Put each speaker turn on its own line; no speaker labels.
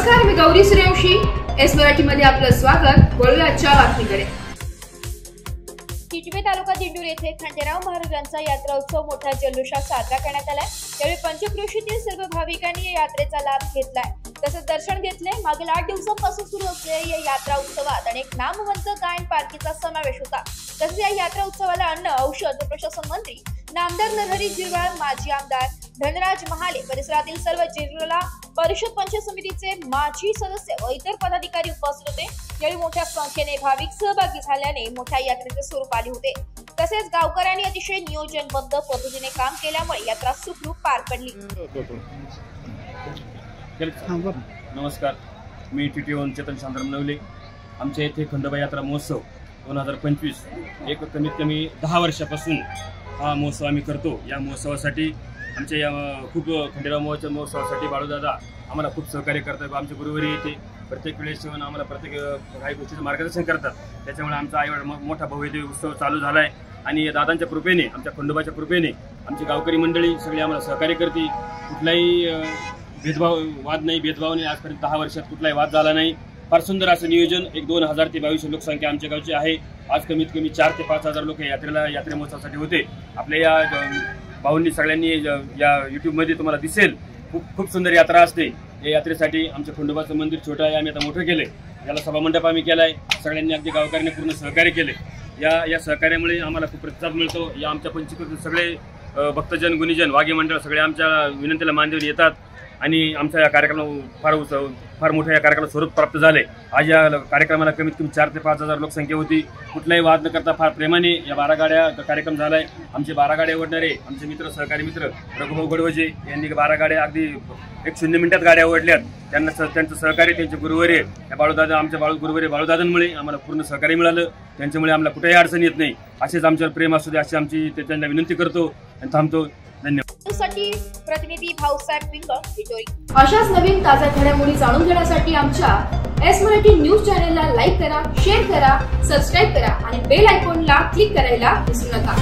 नमस्कार, मी गौरी सूर्यवंशी. एस मराठीमध्ये आपलं स्वागत. वळूया आजच्या बातमीकडे.
टिटवे तालुका दिंडूर येथे खंडेराव महाराजांचा यात्रा उत्सव मोठ्या जल्लोषात साजरा करण्यात आलाय. त्यावेळी पंचक्रोशीतील सर्व भाविकांनी या यात्रेचा लाभ घेतलाय, तसेच दर्शन घेतले. मागील 8 दिवसांपासून सुरू असलेल्या या यात्रा उत्सवात अनेक नामवंत गायन पालखीचा समावेश होता. तसेच या यात्रा उत्सवाला अन्न, औषध व प्रशासन मंत्री नामदार नरहरी झिरवाळ, माजी आमदार धनराज महाले, परिसरातील सर्व जिल्हा परिषद पंचायत समितीचे माजी सदस्य व इतर पदाधिकारी उपस्थित होते. यावेळी मोठ्या संख्येने भाविक सहभागी झाल्याने मोठ्या यात्रेचे स्वरूप आले होते. तसेच गावकऱ्यांनी अतिशय नियोजनबद्ध पद्धतीने काम केल्यामुळे यात्रा सुखरूप पार पडली.
नमस्कार, मी टिटवे चेतन शांताराम नवले. आमच्या येथे खंडोबा यात्रा महोत्सव 2025 एक कमीत कमी 10 वर्षापासून हा महोत्सव आम्ही करतो. या महोत्सवासाठी आमच्या या खूप खंडेराव महोत्सवासाठी बाळूदादा आम्हाला खूप सहकार्य करतात. आमचे गुरुवारी येते प्रत्येक वेळेस येऊन आम्हाला प्रत्येक काही गोष्टीचं मार्गदर्शन करतात. त्याच्यामुळे आमचा एवढा मोठा भव्य उत्सव चालू झाला आहे. आणि दादांच्या कृपेने, आमच्या खंडोबाच्या कृपेने आमची गावकरी मंडळी सगळी आम्हाला सहकार्य करते. कुठलाही वाद नाही. आजपर्यंत 10 वर्षात कुठलाही वाद झाला नाही. फार सुंदर असं नियोजन. 1000 ते 2200 लोकसंख्या आमच्या गावची आहे. आज कमीत कमी 4 ते 5000 लोक यात्रे महोत्सवासाठी होते. आपल्या या भाऊंनी सगळ्यांनी या यूट्यूबमध्ये तुम्हाला दिसेल, खूप सुंदर यात्रा असते. या यात्रेसाठी आमचं खंडोबाचं मंदिर छोटं आहे, आम्ही आता मोठं केलं आहे. याला सभामंडप आम्ही केला आहे. सगळ्यांनी अगदी गावकऱ्यांनी पूर्ण सहकार्य केले. या सहकार्यामुळे आम्हाला खूप प्रतिसाद मिळतो. या आमच्या पंचकृत सगळे भक्तजन, गुणीजन, वाघे मंडळ सगळे आमच्या विनंतीला मान देऊन येतात. आणि आमच्या या कार्यक्रमाला फार मोठ्या या कार्यक्रमाला स्वरूप प्राप्त झाले. आज या कार्यक्रमाला कमीत कमी 4 ते 5000 लोकसंख्या होती. कुठलाही वाद न करता फार प्रेमाने या 12 गाड्या कार्यक्रम झाला आहे. आमचे 12 गाड्या ओढणारे आमचे मित्र, सहकारी मित्र रघुभाऊ गडवजे यांनी 12 गाड्या अगदी 1-0 मिनिटात गाड्या ओढल्यात. त्यांचं सहकार्य, त्यांचे गुरुवारी या बाळूदादा, आमच्या गुरुवारी बाळूदादांमुळे आम्हाला पूर्ण सहकार्य मिळालं. त्यांच्यामुळे आम्हाला कुठेही अडचण येत नाही. असेच आमच्यावर प्रेम असू दे अशी आमची त्यांना विनंती करतो आणि थांबतो. धन्यवाद.
प्रतिनिधी भाऊसाहेब पिंगळ, पिटोरी.
अशाच नवीन ताज्या घडामोडी जाणून घेण्यासाठी आमच्या एस मराठी न्यूज चॅनेलला लाईक करा, शेअर करा, सबस्क्राईब करा आणि बेल आयकॉनला क्लिक करायला विसरू नका.